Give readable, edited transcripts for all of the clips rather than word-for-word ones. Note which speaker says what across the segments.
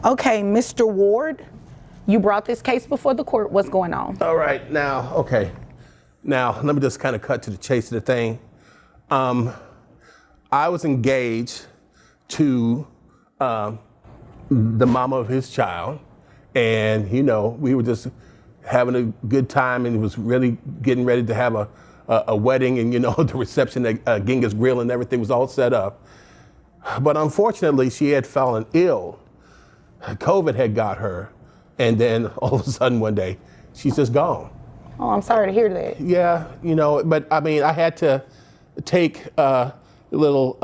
Speaker 1: Okay, Mr. Ward, you brought this case before the court. What's going on?
Speaker 2: All right, now, okay. Now, let me just kind of cut to the chase of the thing. I was engaged to the mama of his child, and, we were just having a good time, and he was really getting ready to have a wedding, and, the reception at Genghis Grill and everything was all set up. But unfortunately, she had fallen ill. COVID had got her, and then all of a sudden one day, she's just gone.
Speaker 1: Oh, I'm sorry to hear that.
Speaker 2: Yeah, but I mean, I had to take little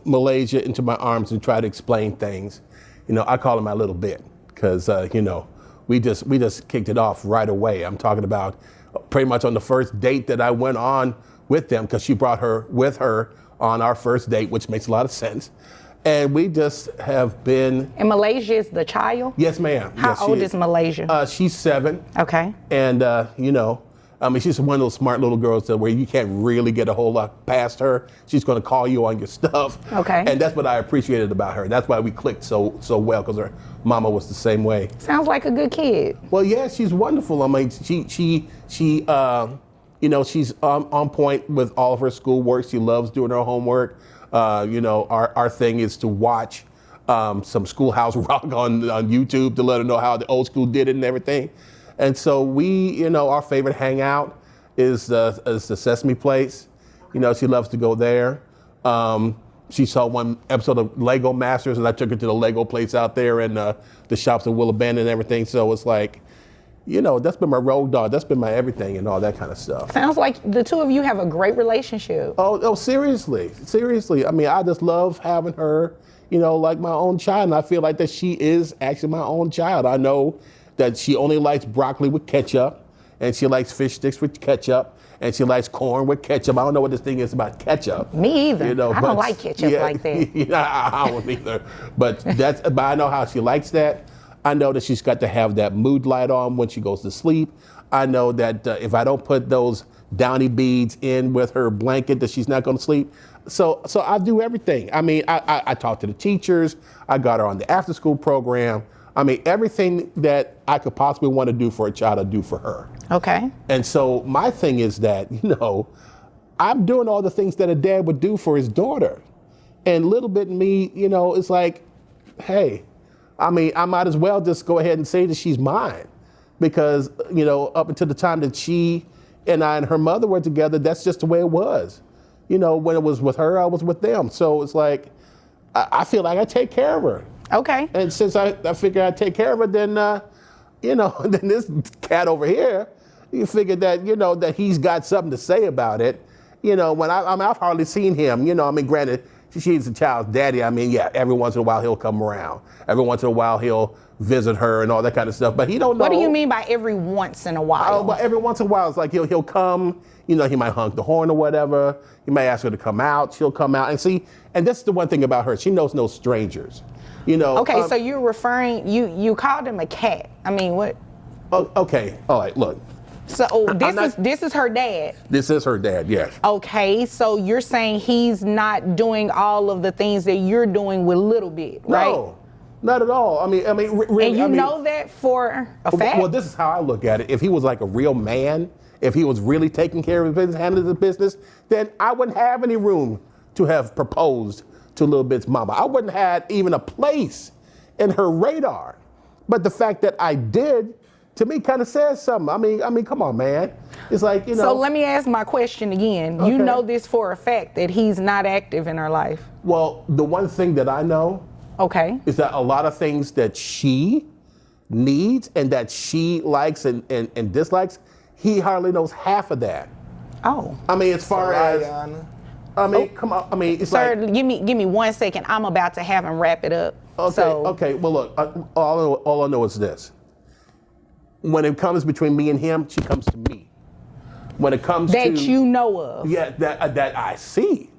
Speaker 2: Malaysia into my arms and try to explain things. I call her my little bit because, we just kicked it off right away. I'm talking about pretty much on the first date that I went on with them, because she brought her with her on our first date, which makes a lot of sense. And we just have been.
Speaker 1: And Malaysia is the child?
Speaker 2: Yes, ma'am.
Speaker 1: How
Speaker 2: yes,
Speaker 1: old is Malaysia?
Speaker 2: She's 7.
Speaker 1: Okay.
Speaker 2: And, she's one of those smart little girls where you can't really get a whole lot past her. She's going to call you on your stuff.
Speaker 1: Okay.
Speaker 2: And that's what I appreciated about her. That's why we clicked so well, because her mama was the same way.
Speaker 1: Sounds like a good kid.
Speaker 2: Well, yeah, she's wonderful. I mean, she's on point with all of her schoolwork. She loves doing her homework. Our thing is to watch some Schoolhouse Rock on YouTube to let her know how the old school did it and everything. And so we, our favorite hangout is the Sesame Place. She loves to go there. She saw one episode of Lego Masters, and I took her to the Lego place out there and the shops in Willow Bend and everything. So it's like, that's been my road dog. That's been my everything and all that kind of stuff.
Speaker 1: Sounds like the two of you have a great relationship.
Speaker 2: Oh, seriously. I mean, I just love having her, like my own child. And I feel like that she is actually my own child. I know that she only likes broccoli with ketchup, and she likes fish sticks with ketchup, and she likes corn with ketchup. I don't know what this thing is about ketchup.
Speaker 1: Me either. I don't like ketchup like that.
Speaker 2: I don't either. But I know how she likes that. I know that she's got to have that mood light on when she goes to sleep. I know that if I don't put those Downy beads in with her blanket, that she's not going to sleep. So I do everything. I mean, I talk to the teachers. I got her on the after school program. I mean, everything that I could possibly want to do for a child, I do for her.
Speaker 1: Okay.
Speaker 2: And so my thing is that, I'm doing all the things that a dad would do for his daughter. And little bit in me, it's like, hey, I mean, I might as well just go ahead and say that she's mine, because, up until the time that she and I and her mother were together, that's just the way it was. When it was with her, I was with them. So it's like, I feel like I take care of her.
Speaker 1: Okay.
Speaker 2: And since I figure I take care of her, then, then this cat over here, you figure that, that he's got something to say about it. When I've hardly seen him, granted, she's the child's daddy. I mean, yeah, every once in a while he'll come around. Every once in a while he'll visit her and all that kind of stuff. But he don't know.
Speaker 1: What do you mean by every once in a while?
Speaker 2: But every once in a while, it's like he'll come. He might honk the horn or whatever. He might ask her to come out. She'll come out and see. And that's the one thing about her. She knows no strangers.
Speaker 1: Okay, so you're referring. You called him a cat. I mean, what?
Speaker 2: Okay. All right. Look.
Speaker 1: So this is her dad.
Speaker 2: This is her dad, yes.
Speaker 1: Okay, so you're saying he's not doing all of the things that you're doing with Little Bit, right?
Speaker 2: No, not at all. I mean, really.
Speaker 1: And you know that for a fact?
Speaker 2: Well, this is how I look at it. If he was like a real man, if he was really taking care of his business, handling his business, then I wouldn't have any room to have proposed to Little Bit's mama. I wouldn't have even a place in her radar. But the fact that I did, to me, kind of says something. I mean, come on, man. It's like,
Speaker 1: So let me ask my question again. Okay. You know this for a fact that he's not active in her life.
Speaker 2: Well, the one thing that I know, is that a lot of things that she needs and that she likes and dislikes, he hardly knows half of that.
Speaker 1: Oh.
Speaker 2: I mean, as far as, come on. I mean, it's
Speaker 1: sir,
Speaker 2: like,
Speaker 1: give me 1 second. I'm about to have him wrap it up.
Speaker 2: Okay. Well, look, all I know is this. When it comes between me and him, she comes to me. When it comes
Speaker 1: that you know of.
Speaker 2: Yeah, that I see.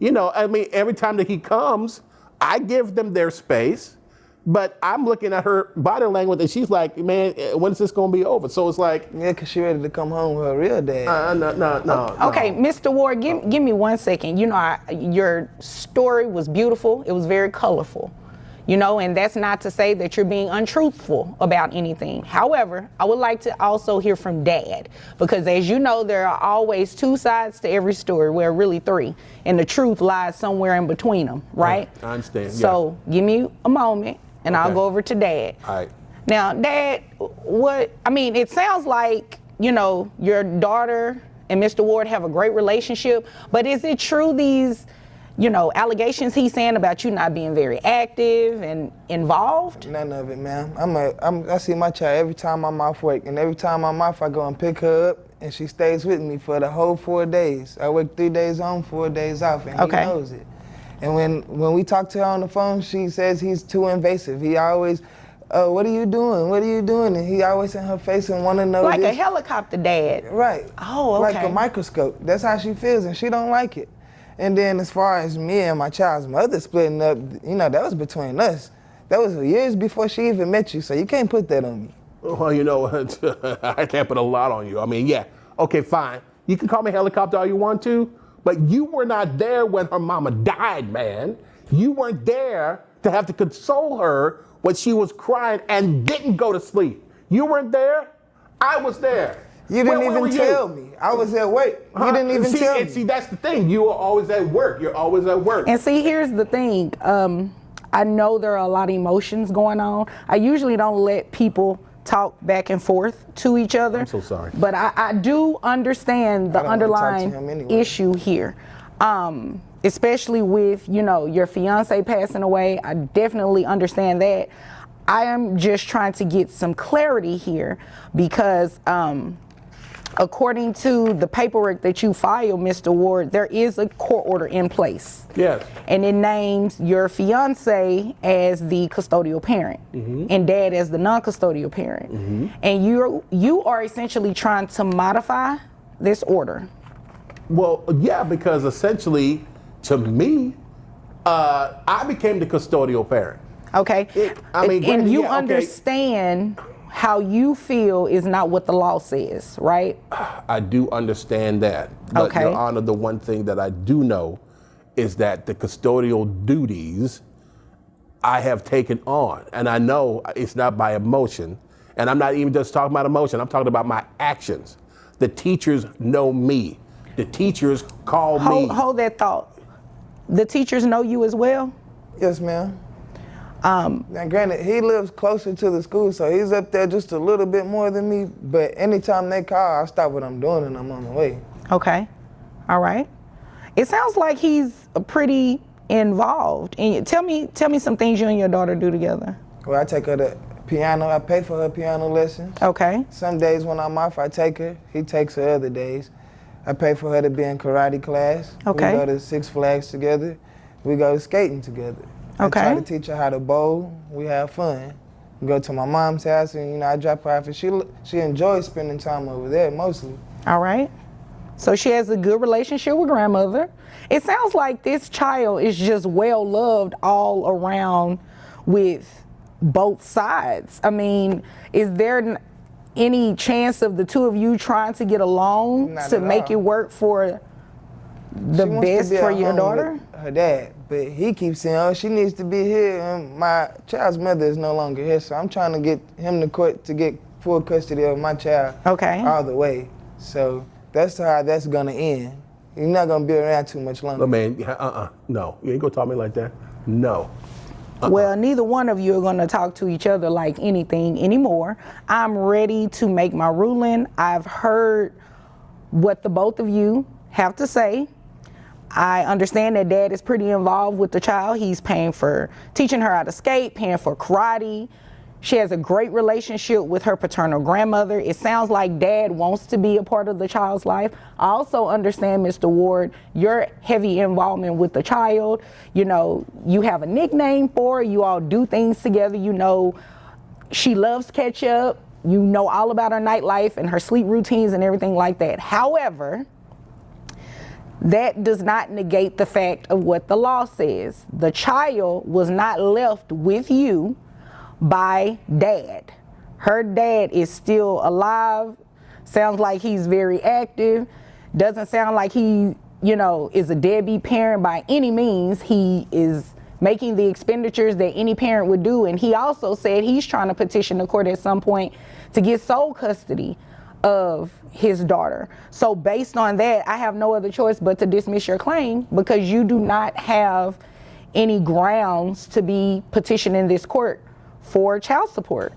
Speaker 2: I mean, every time that he comes, I give them their space, but I'm looking at her body language and she's like, man, when is this going to be over? So it's like.
Speaker 3: Yeah, because she's ready to come home with her real dad.
Speaker 1: No. Okay, Mr. Ward, give me 1 second. Your story was beautiful. It was very colorful. You know, and that's not to say that you're being untruthful about anything. However, I would like to also hear from Dad, because as you know, there are always two sides to every story, well, really three, and the truth lies somewhere in between them, right?
Speaker 2: I understand.
Speaker 1: So give me a moment, and I'll
Speaker 2: Okay.
Speaker 1: go over to Dad.
Speaker 2: All right.
Speaker 1: Now, Dad, it sounds like, you know, your daughter and Mr. Ward have a great relationship, but is it true these, you know, allegations he's saying about you not being very active and involved?
Speaker 3: None of it, ma'am. I see my child every time I'm off work, and every time I'm off, I go and pick her up, and she stays with me for the whole 4 days. I work 3 days on, 4 days off, and
Speaker 1: Okay.
Speaker 3: he knows it. And when we talk to her on the phone, she says he's too invasive. He always, what are you doing? What are you doing? And he always in her face and want to know
Speaker 1: Like
Speaker 3: this.
Speaker 1: a helicopter dad.
Speaker 3: Right.
Speaker 1: Oh,
Speaker 3: Like
Speaker 1: okay.
Speaker 3: a microscope. That's how she feels, and she don't like it. And then as far as me and my child's mother splitting up, you know, that was between us. That was years before she even met you, so you can't put that on me.
Speaker 2: Well, you know, I can't put a lot on you. I mean, yeah, okay, fine. You can call me helicopter all you want to, but you were not there when her mama died, man. You weren't there to have to console her when she was crying and didn't go to sleep. You weren't there. I was there.
Speaker 3: You didn't
Speaker 2: Where were
Speaker 3: even
Speaker 2: you?
Speaker 3: tell me. I was at work. You didn't even tell me.
Speaker 2: See, that's the thing. You were always at work. You're always at work.
Speaker 1: And see, here's the thing. I know there are a lot of emotions going on. I usually don't let people talk back and forth to each other.
Speaker 2: I'm so sorry.
Speaker 1: But I do understand the
Speaker 3: I don't wanna talk to him
Speaker 1: underlying
Speaker 3: anyway.
Speaker 1: issue here. Especially with, you know, your fiance passing away. I definitely understand that. I am just trying to get some clarity here because according to the paperwork that you filed, Mr. Ward, there is a court order in place.
Speaker 2: Yes.
Speaker 1: And it names your fiance as the custodial parent and Dad as the non-custodial parent. And you are essentially trying to modify this order.
Speaker 2: Well, yeah, because essentially, to me, I became the custodial parent.
Speaker 1: Okay?
Speaker 2: granted,
Speaker 1: and you
Speaker 2: yeah, okay.
Speaker 1: understand how you feel is not what the law says, right?
Speaker 2: I do understand that. But,
Speaker 1: Okay.
Speaker 2: Your Honor, the one thing that I do know is that the custodial duties I have taken on, and I know it's not by emotion, and I'm not even just talking about emotion, I'm talking about my actions. The teachers know me. The teachers call me.
Speaker 1: Hold that thought. The teachers know you as well?
Speaker 3: Yes, ma'am. Now, granted, he lives closer to the school, so he's up there just a little bit more than me. But anytime they call, I stop what I'm doing and I'm on the way.
Speaker 1: Okay. All right. It sounds like he's pretty involved. And tell me some things you and your daughter do together.
Speaker 3: Well, I take her to piano. I pay for her piano lessons.
Speaker 1: Okay.
Speaker 3: Some days when I'm off, I take her. He takes her other days. I pay for her to be in karate class.
Speaker 1: Okay.
Speaker 3: We go to Six Flags together. We go skating together.
Speaker 1: Okay.
Speaker 3: I try to teach her how to bowl. We have fun. We go to my mom's house and, you know, I drop her off. And she enjoys spending time over there mostly.
Speaker 1: All right. So she has a good relationship with grandmother. It sounds like this child is just well loved all around with both sides. I mean, is there any chance of the two of you trying to get along
Speaker 3: Not
Speaker 1: to
Speaker 3: at
Speaker 1: make
Speaker 3: all.
Speaker 1: it work for the
Speaker 3: She wants to
Speaker 1: best
Speaker 3: be
Speaker 1: for
Speaker 3: at
Speaker 1: your
Speaker 3: home
Speaker 1: daughter?
Speaker 3: with her dad, but he keeps saying, "Oh, she needs to be here." And my child's mother is no longer here, so I'm trying to get him to court to get full custody of my child.
Speaker 1: Okay.
Speaker 3: All the way. So that's how that's gonna end. You're not gonna be around too much longer.
Speaker 2: Look, man, no. You ain't gonna talk to me like that. No.
Speaker 1: Well, neither one of you are going to talk to each other like anything anymore. I'm ready to make my ruling. I've heard what the both of you have to say. I understand that Dad is pretty involved with the child. He's paying for teaching her how to skate, paying for karate. She has a great relationship with her paternal grandmother. It sounds like Dad wants to be a part of the child's life. I also understand, Mr. Ward, your heavy involvement with the child. You know, you have a nickname for her. You all do things together. You know, she loves ketchup. You know all about her nightlife and her sleep routines and everything like that. However, that does not negate the fact of what the law says. The child was not left with you by Dad. Her dad is still alive. Sounds like he's very active. Doesn't sound like he, you know, is a deadbeat parent by any means. He is making the expenditures that any parent would do. And he also said he's trying to petition the court at some point to get sole custody of his daughter. So based on that, I have no other choice but to dismiss your claim, because you do not have any grounds to be petitioning this court for child support.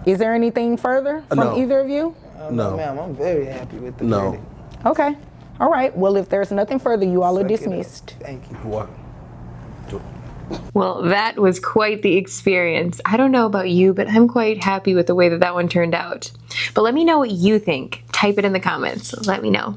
Speaker 1: Is there anything further from
Speaker 2: No.
Speaker 1: either of you?
Speaker 2: No.
Speaker 3: Ma'am, I'm very happy with the
Speaker 2: No.
Speaker 3: verdict.
Speaker 1: Okay. All right. Well, if there's nothing further, you all are
Speaker 3: Suck it up.
Speaker 1: dismissed.
Speaker 3: Thank you.
Speaker 2: What?
Speaker 4: Well, that was quite the experience. I don't know about you, but I'm quite happy with the way that one turned out. But let me know what you think. Type it in the comments. Let me know.